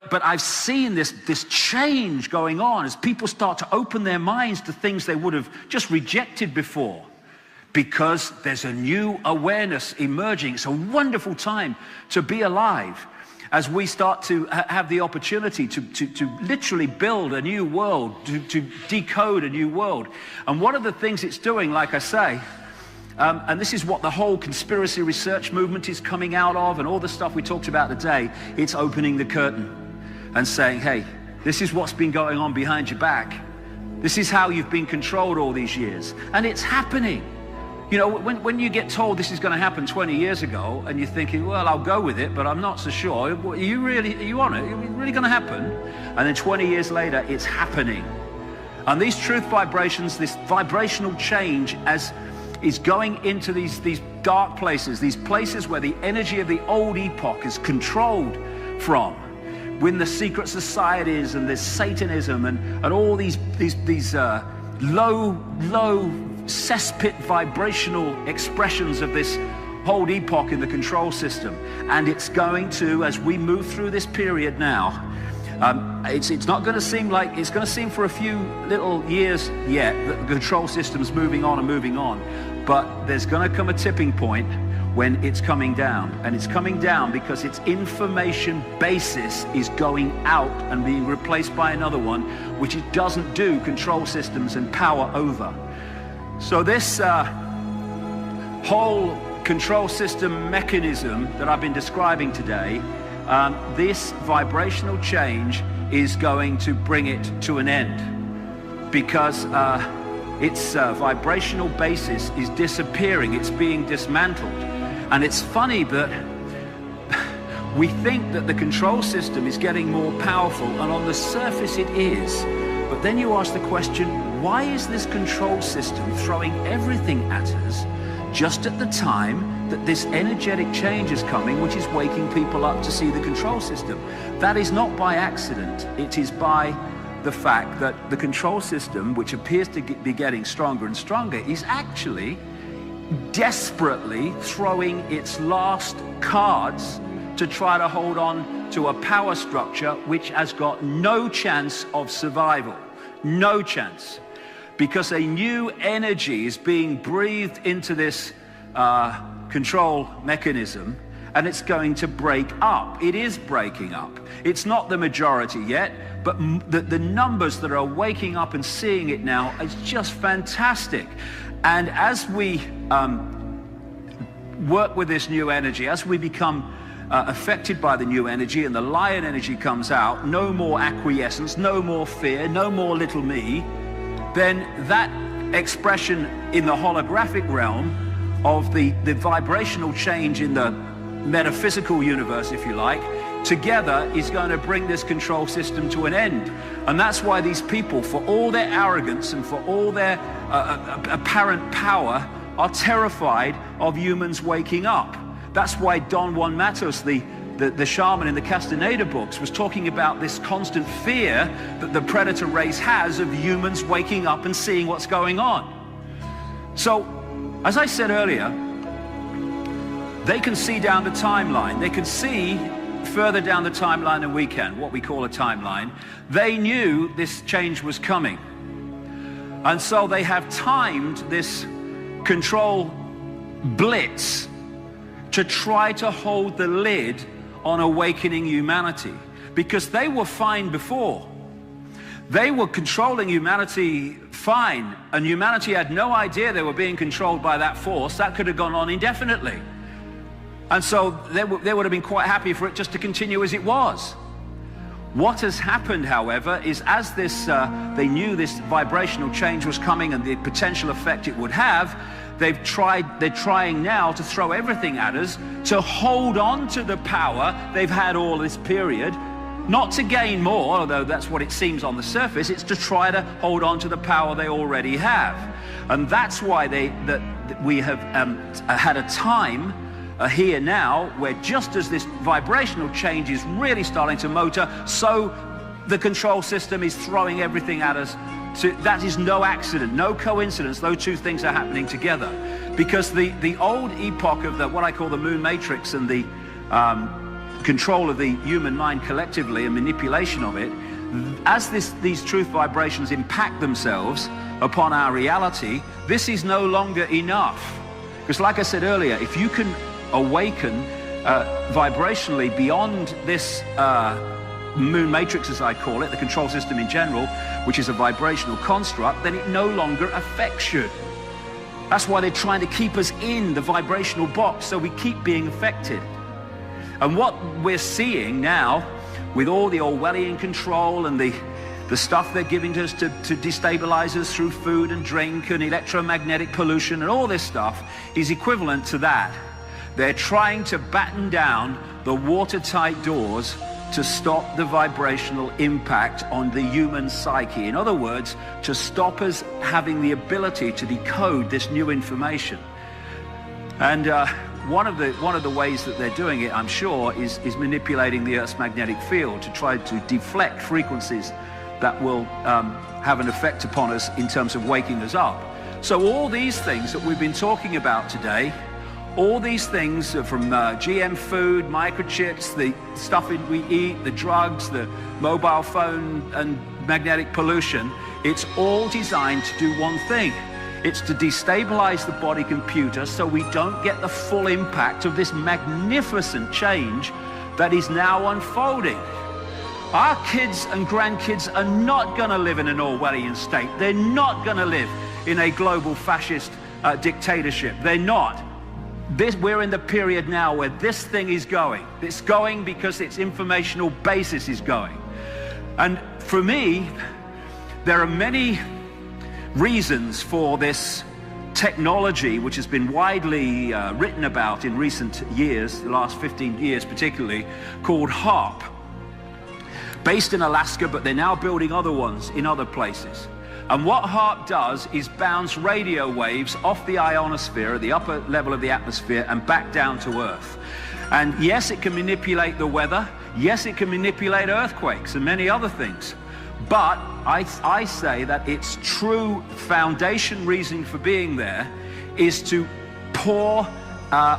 But I've seen this change going on as people start to open their minds to things they would have just rejected before, because there's a new awareness emerging. It's a wonderful time to be alive as we start to have the opportunity to literally build a new world, to decode a new world. And one of the things it's doing, like I say, and this is what the whole conspiracy research movement is coming out of, and all the stuff we talked about today, it's opening the curtain and saying, hey, this is what's been going on behind your back. This is how you've been controlled all these years. And it's happening. You know, when you get told this is going to happen 20 years ago, and you're thinking, well, I'll go with it, but I'm not so sure. Are you on it? Is it really going to happen? And then 20 years later, it's happening. And these truth vibrations, this vibrational change is going into these dark places, these places where the energy of the old epoch is controlled from. When the secret societies and there's Satanism and all these low cesspit vibrational expressions of this whole epoch in the control system. And it's going to, as we move through this period now, it's not going to seem like, it's going to seem for a few little years yet that the control system's moving on, but there's going to come a tipping point when it's coming down. And it's coming down because its information basis is going out and being replaced by another one, which it doesn't do control systems and power over. So this whole control system mechanism that I've been describing today, this vibrational change is going to bring it to an end, because its vibrational basis is disappearing. It's being dismantled. And it's funny that we think that the control system is getting more powerful, and on the surface it is. But then you ask the question, why is this control system throwing everything at us just at the time that this energetic change is coming, which is waking people up to see the control system? That is not by accident. It is by the fact that the control system, which appears to be getting stronger and stronger, is actually desperately throwing its last cards to try to hold on to a power structure which has got no chance of survival. No chance. Because a new energy is being breathed into this control mechanism, and it's going to break up. It is breaking up. It's not the majority yet, but the numbers that are waking up and seeing it now is just fantastic. And as we work with this new energy, as we become affected by the new energy and the lion energy comes out, no more acquiescence, no more fear, no more little me, then that expression in the holographic realm of the vibrational change in the metaphysical universe, if you like, together is going to bring this control system to an end. And that's why these people, for all their arrogance and for all their apparent power, are terrified of humans waking up. That's why Don Juan Matos, the shaman in the Castaneda books, was talking about this constant fear that the predator race has of humans waking up and seeing what's going on. So, as I said earlier, they can see down the timeline. They can see further down the timeline than we can, what we call a timeline. They knew this change was coming. And so they have timed this control blitz to try to hold the lid on awakening humanity, because they were fine before. They were controlling humanity fine, and humanity had no idea they were being controlled by that force. That could have gone on indefinitely. And so they would have been quite happy for it just to continue as it was. What has happened, however, is as they knew this vibrational change was coming and the potential effect it would have, they're trying now to throw everything at us to hold on to the power they've had all this period, not to gain more, although that's what it seems on the surface. It's to try to hold on to the power they already have. And that's why we have had a time here now where just as this vibrational change is really starting to motor, so the control system is throwing everything at us. So that is no accident, no coincidence. Those two things are happening together, because the old epoch of what I call the moon matrix and the control of the human mind collectively and manipulation of it, as these truth vibrations impact themselves upon our reality, this is no longer enough. Because like I said earlier, if you can awaken vibrationally beyond this moon matrix, as I call it, the control system in general, which is a vibrational construct, then it no longer affects you. That's why they're trying to keep us in the vibrational box, so we keep being affected. And what we're seeing now, with all the Orwellian control and the stuff they're giving to us to destabilize us through food and drink and electromagnetic pollution and all this stuff, is equivalent to that. They're trying to batten down the watertight doors to stop the vibrational impact on the human psyche. In other words, to stop us having the ability to decode this new information. And one of the ways that they're doing it, I'm sure, is manipulating the Earth's magnetic field to try to deflect frequencies that will have an effect upon us in terms of waking us up. So all these things that we've been talking about today, all these things from GM food, microchips, the stuff we eat, the drugs, the mobile phone and magnetic pollution, it's all designed to do one thing. It's to destabilize the body computer so we don't get the full impact of this magnificent change that is now unfolding. Our kids and grandkids are not going to live in an Orwellian state. They're not going to live in a global fascist dictatorship. They're not. We're in the period now where this thing is going. It's going because its informational basis is going. And for me, there are many reasons for this technology, which has been widely written about in recent years, the last 15 years particularly, called HAARP. Based in Alaska, but they're now building other ones in other places. And what HAARP does is bounce radio waves off the ionosphere, the upper level of the atmosphere, and back down to Earth. And yes, it can manipulate the weather. Yes, it can manipulate earthquakes and many other things. But I say that its true foundation reason for being there is to pour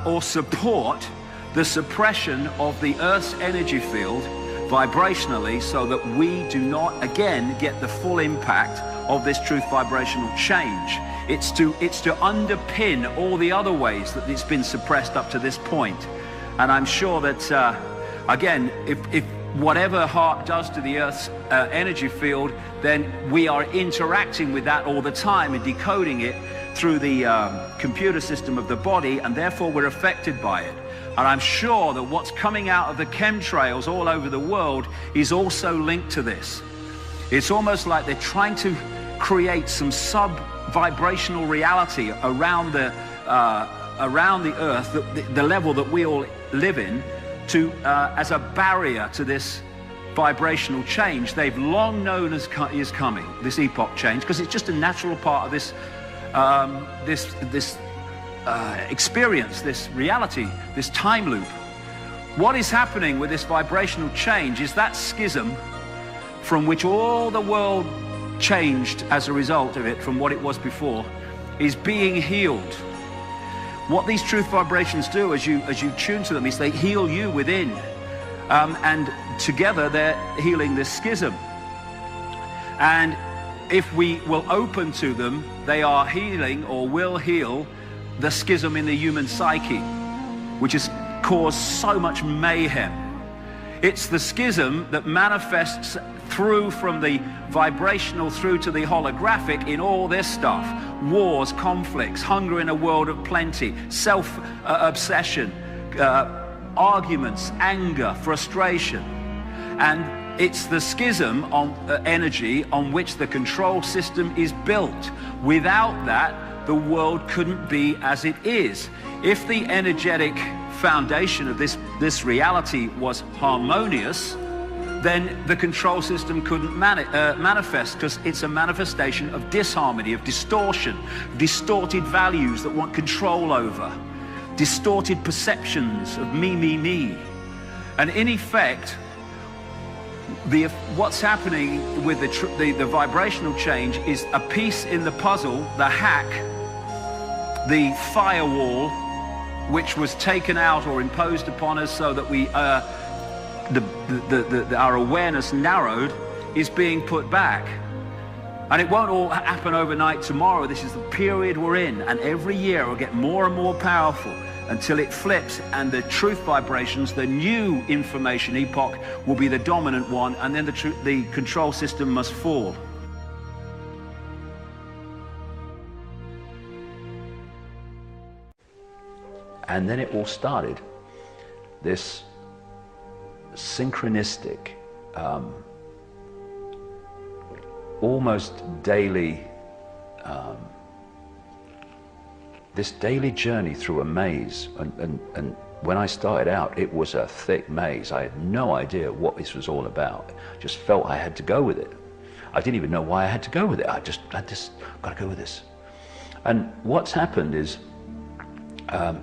or support the suppression of the Earth's energy field vibrationally, so that we do not again get the full impact of this truth vibrational change. It's to underpin all the other ways that it's been suppressed up to this point. And I'm sure that again, if whatever HAARP does to the Earth's energy field, then we are interacting with that all the time and decoding it through the computer system of the body, and therefore we're affected by it. And I'm sure that what's coming out of the chemtrails all over the world is also linked to this. It's almost like they're trying to create some sub-vibrational reality around the Earth, the level that we all live in, to as a barrier to this vibrational change they've long known is coming, this epoch change, because it's just a natural part of this experience, this reality, this time loop. What is happening with this vibrational change is that schism from which all the world changed as a result of it from what it was before is being healed. What these truth vibrations do as you tune to them is they heal you within, and together they're healing this schism. And if we will open to them, they are healing, or will heal, the schism in the human psyche, which has caused so much mayhem. It's the schism that manifests through from the vibrational through to the holographic in all this stuff: wars, conflicts, hunger in a world of plenty, self-obsession, arguments, anger, frustration. And it's the schism on energy on which the control system is built. Without that, the world couldn't be as it is. If the energetic foundation of this reality was harmonious, then the control system couldn't manifest, because it's a manifestation of disharmony, of distortion, distorted values that want control over, distorted perceptions of me, me, me. And in effect, what's happening with the vibrational change is a piece in the puzzle, the hack, the firewall, which was taken out or imposed upon us so that we our awareness narrowed is being put back. And it won't all happen overnight tomorrow. This is the period we're in, and every year it will get more and more powerful until it flips, and the truth vibrations, the new information epoch, will be the dominant one, and then the control system must fall. And then it all started, this synchronistic, almost daily, this daily journey through a maze. And when I started out, it was a thick maze. I had no idea what this was all about. Just felt I had to go with it. I didn't even know why I had to go with it. I just got to go with this. And what's happened is,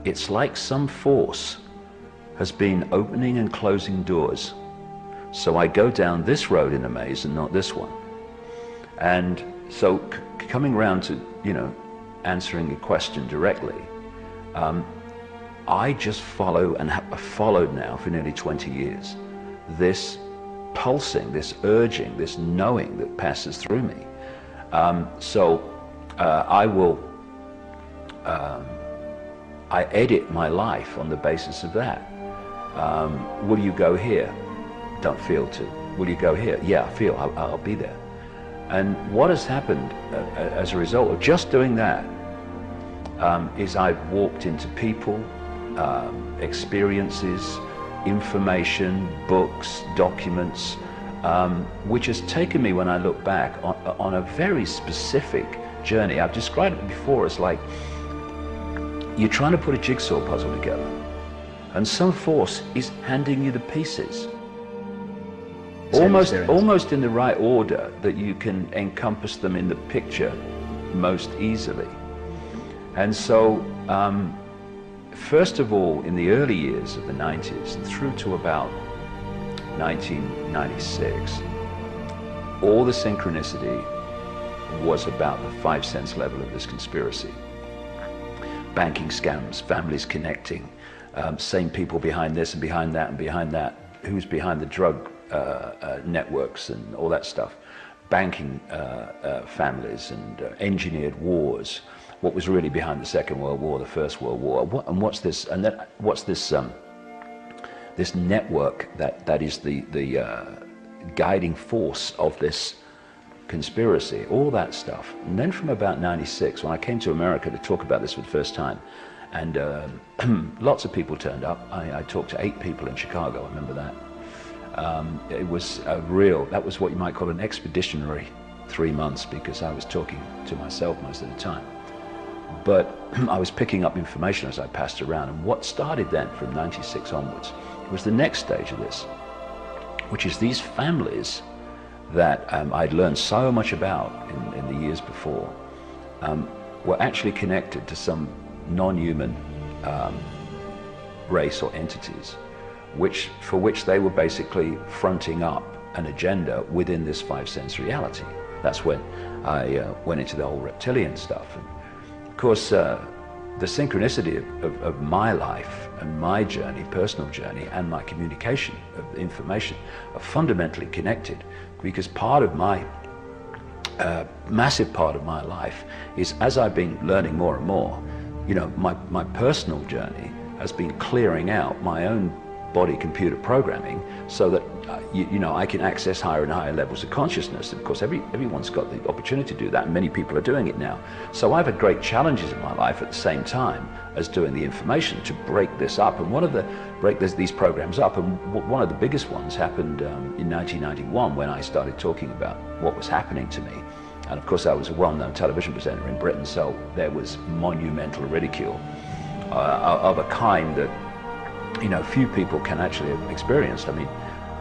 it's like some force has been opening and closing doors. So I go down this road in a maze and not this one. And so coming around to, answering your question directly, I just follow, and have followed now for nearly 20 years, this pulsing, this urging, this knowing that passes through me. I edit my life on the basis of that. Will you go here? Don't feel to. Will you go here? Yeah, I feel, I'll be there. And what has happened as a result of just doing that is I've walked into people, experiences, information, books, documents, which has taken me, when I look back, on a very specific journey. I've described it before as like you're trying to put a jigsaw puzzle together, and some force is handing you the pieces. Almost in the right order that you can encompass them in the picture most easily. And so, first of all, in the early years of the 90s, and through to about 1996, all the synchronicity was about the 5 sense level of this conspiracy. Banking scams, families connecting, same people behind this and behind that and behind that, who's behind the drug networks and all that stuff, banking families, and engineered wars. What was really behind the Second World War, the First World War, what's this? And then what's this? This network that is the guiding force of this conspiracy, all that stuff. And then from about 96, when I came to America to talk about this for the first time, and lots of people turned up. I talked to 8 people in Chicago, I remember that. It was that was what you might call an expeditionary 3 months, because I was talking to myself most of the time. But I was picking up information as I passed around, and what started then from 96 onwards was the next stage of this, which is these families that I'd learned so much about in the years before, were actually connected to some non-human race or entities, for which they were basically fronting up an agenda within this 5 sense reality. That's when I went into the whole reptilian stuff. And of course, the synchronicity of my life and my journey, personal journey, and my communication of information are fundamentally connected, because part of my massive part of my life is, as I've been learning more and more, my personal journey has been clearing out my own body computer programming, so that I can access higher and higher levels of consciousness. Of course, everyone's got the opportunity to do that, and many people are doing it now. So I've had great challenges in my life at the same time as doing the information to break this up. And break these programs up, and one of the biggest ones happened in 1991, when I started talking about what was happening to me. And of course, I was a well-known television presenter in Britain, so there was monumental ridicule of a kind that few people can actually have experienced. I mean,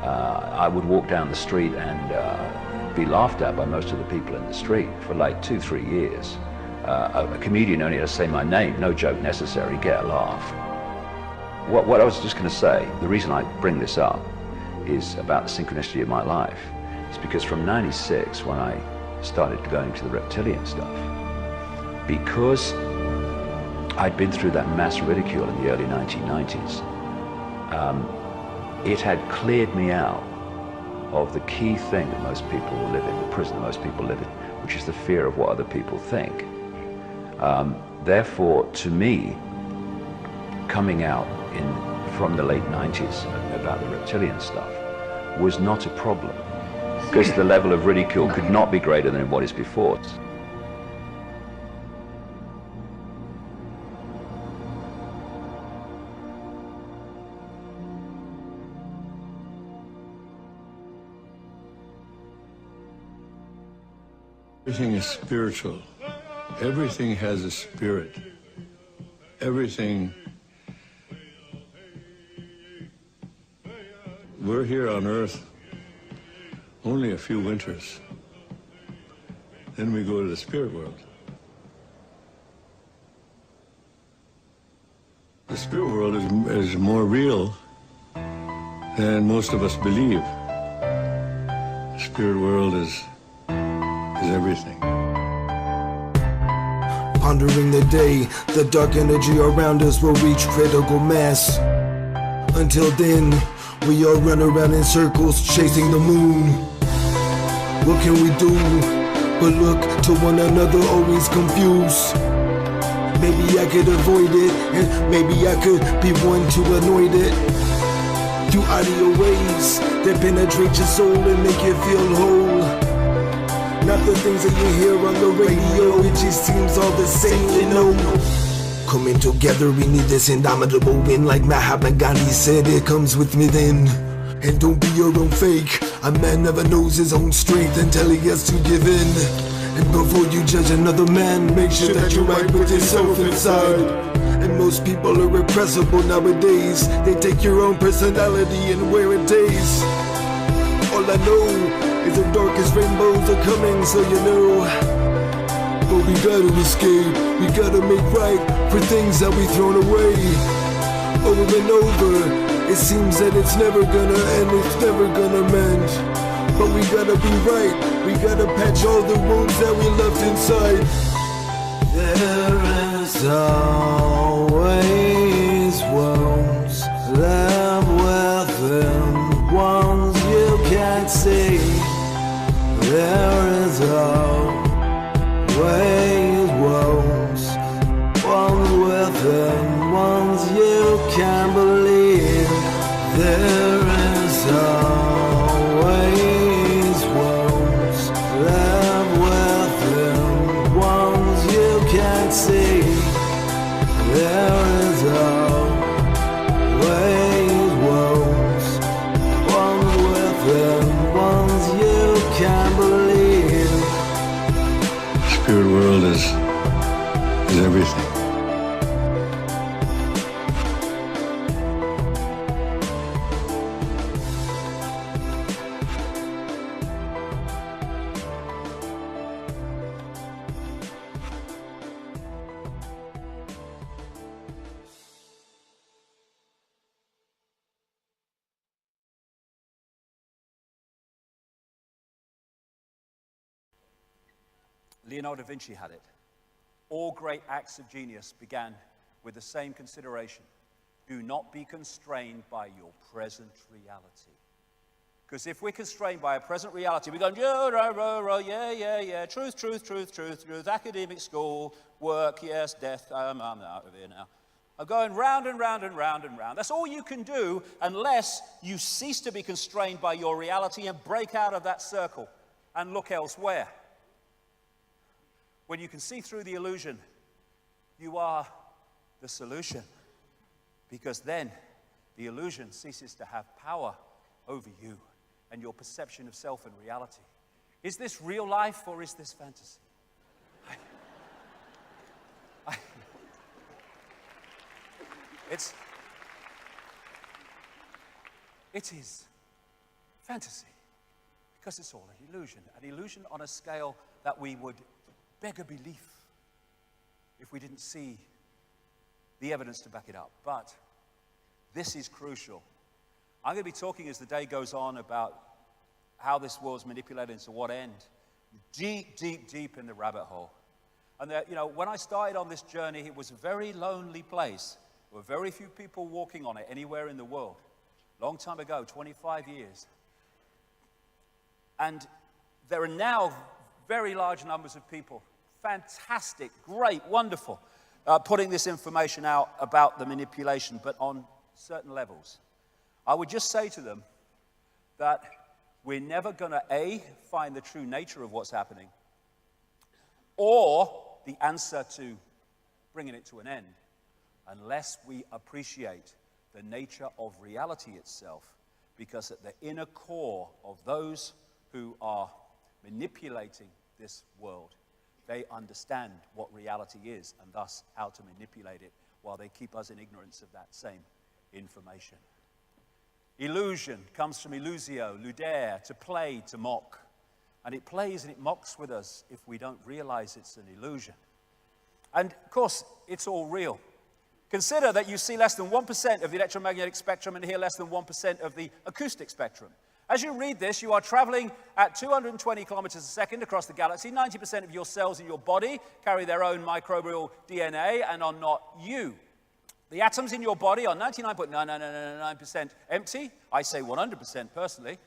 I would walk down the street and be laughed at by most of the people in the street for like 2-3 years. A comedian only had to say my name, no joke necessary, get a laugh. What I was just going to say, the reason I bring this up is about the synchronicity of my life. It's because from 96, when I started going to the reptilian stuff, because I'd been through that mass ridicule in the early 1990s, it had cleared me out of the key thing that most people live in, the prison that most people live in, which is the fear of what other people think. Therefore, to me, coming out from the late 90s about the reptilian stuff was not a problem, because the level of ridicule could not be greater than what is before. Everything is spiritual. Everything has a spirit. Everything. We're here on Earth only a few winters. Then we go to the spirit world. The spirit world is more real than most of us believe. The spirit world is everything. Pondering the day, the dark energy around us will reach critical mass. Until then, we all run around in circles chasing the moon. What can we do but look to one another, always confused? Maybe I could avoid it, and maybe I could be one to avoid it. Through audio waves that penetrate your soul and make you feel whole. Not the things that you hear on the radio, it just seems all the same, you know. Coming together, we need this indomitable wind. Like Mahatma Gandhi said, it comes with me then. And don't be your own fake. A man never knows his own strength until he has to give in. And before you judge another man, make sure that you're right with yourself inside. And most people are repressible nowadays. They take your own personality and wear it days. All I know is the darkest rainbows are coming, so you know. But we gotta escape, we gotta make right for things that we thrown away. Over and over, it seems that it's never gonna end, it's never gonna mend. But we gotta be right, we gotta patch all the wounds that we left inside. There is always wounds left within, ones you can't see. There is always wounds, ones within, ones you can't believe. There is always wounds left within, ones you can't see. There is always wounds, ones within, ones you can't believe. Spirit world is everything. Leonardo da Vinci had it. All great acts of genius began with the same consideration. Do not be constrained by your present reality. Because if we're constrained by a present reality, we're going, yeah, truth, academic school, work, yes, death, I'm out of here now. I'm going round and round and round and round. That's all you can do unless you cease to be constrained by your reality and break out of that circle and look elsewhere. When you can see through the illusion, you are the solution. Because then the illusion ceases to have power over you and your perception of self and reality. Is this real life or is this fantasy? It is fantasy because it's all an illusion on a scale that we would beg a belief if we didn't see the evidence to back it up. But this is crucial. I'm going to be talking as the day goes on about how this world's manipulated and to what end. Deep, deep, deep in the rabbit hole. And when I started on this journey, it was a very lonely place. There were very few people walking on it anywhere in the world. long time ago, 25 years. And there are now very large numbers of people, fantastic, great, wonderful, putting this information out about the manipulation, but on certain levels. I would just say to them that we're never going to, A, find the true nature of what's happening, or the answer to bringing it to an end, unless we appreciate the nature of reality itself, because at the inner core of those who are manipulating this world, they understand what reality is and thus how to manipulate it, while they keep us in ignorance of that same information. Illusion comes from illusio, ludere, to play, to mock. And it plays and it mocks with us if we don't realize it's an illusion. And of course, it's all real. Consider that you see less than 1% of the electromagnetic spectrum and hear less than 1% of the acoustic spectrum. As you read this, you are traveling at 220 kilometers a second across the galaxy. 90% of your cells in your body carry their own microbial DNA and are not you. The atoms in your body are 99.9999% empty. I say 100% personally.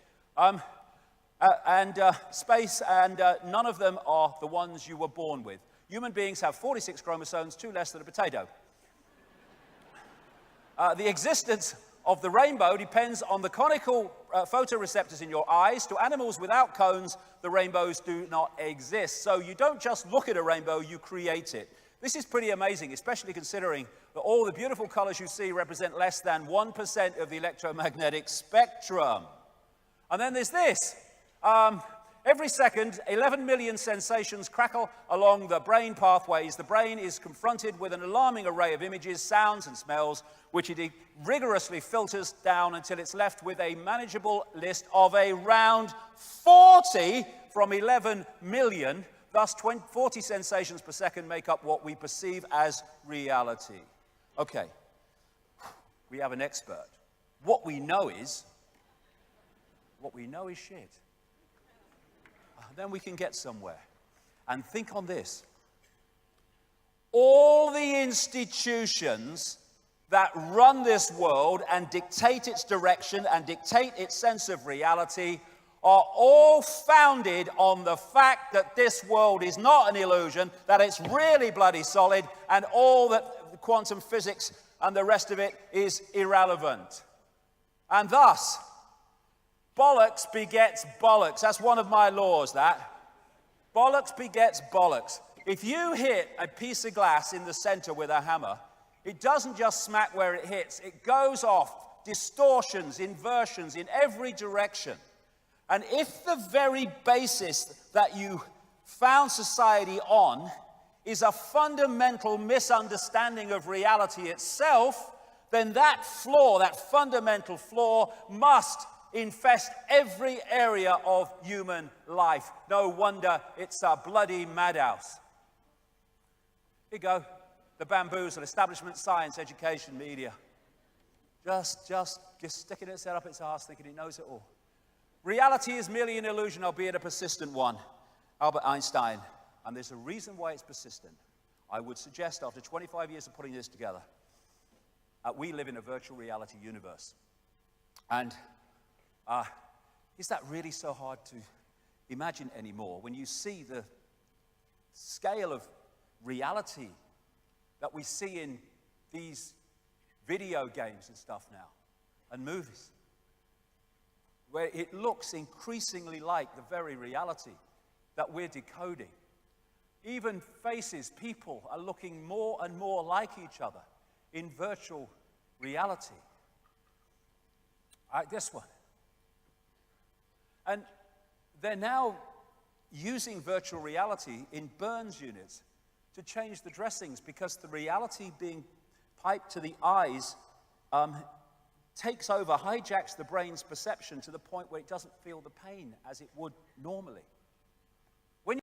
Space, and none of them are the ones you were born with. Human beings have 46 chromosomes, 2 less than a potato. The existence of the rainbow depends on the conical photoreceptors in your eyes. To animals without cones, the rainbows do not exist. So you don't just look at a rainbow, you create it. This is pretty amazing, especially considering that all the beautiful colors you see represent less than 1% of the electromagnetic spectrum. And then there's this. Every second, 11 million sensations crackle along the brain pathways. The brain is confronted with an alarming array of images, sounds, and smells, which it rigorously filters down until it's left with a manageable list of around 40 from 11 million. Thus, 40 sensations per second make up what we perceive as reality. Okay, we have an expert. What we know is shit. Then we can get somewhere. And think on this. All the institutions that run this world and dictate its direction and dictate its sense of reality are all founded on the fact that this world is not an illusion, that it's really bloody solid, and all that quantum physics and the rest of it is irrelevant. And thus, bollocks begets bollocks. That's one of my laws, that. Bollocks begets bollocks. If you hit a piece of glass in the center with a hammer, it doesn't just smack where it hits. It goes off, distortions, inversions in every direction. And if the very basis that you found society on is a fundamental misunderstanding of reality itself, then that flaw, that fundamental flaw, must infest every area of human life. No wonder it's a bloody madhouse. Here you go. The bamboozle, establishment, science, education, media. Just sticking its head up its arse, thinking it knows it all. Reality is merely an illusion, albeit a persistent one. Albert Einstein. And there's a reason why it's persistent. I would suggest, after 25 years of putting this together, we live in a virtual reality universe. And is that really so hard to imagine anymore? When you see the scale of reality that we see in these video games and stuff now, and movies, where it looks increasingly like the very reality that we're decoding. Even faces, people are looking more and more like each other in virtual reality. This one. And they're now using virtual reality in burns units to change the dressings, because the reality being piped to the eyes takes over, hijacks the brain's perception to the point where it doesn't feel the pain as it would normally.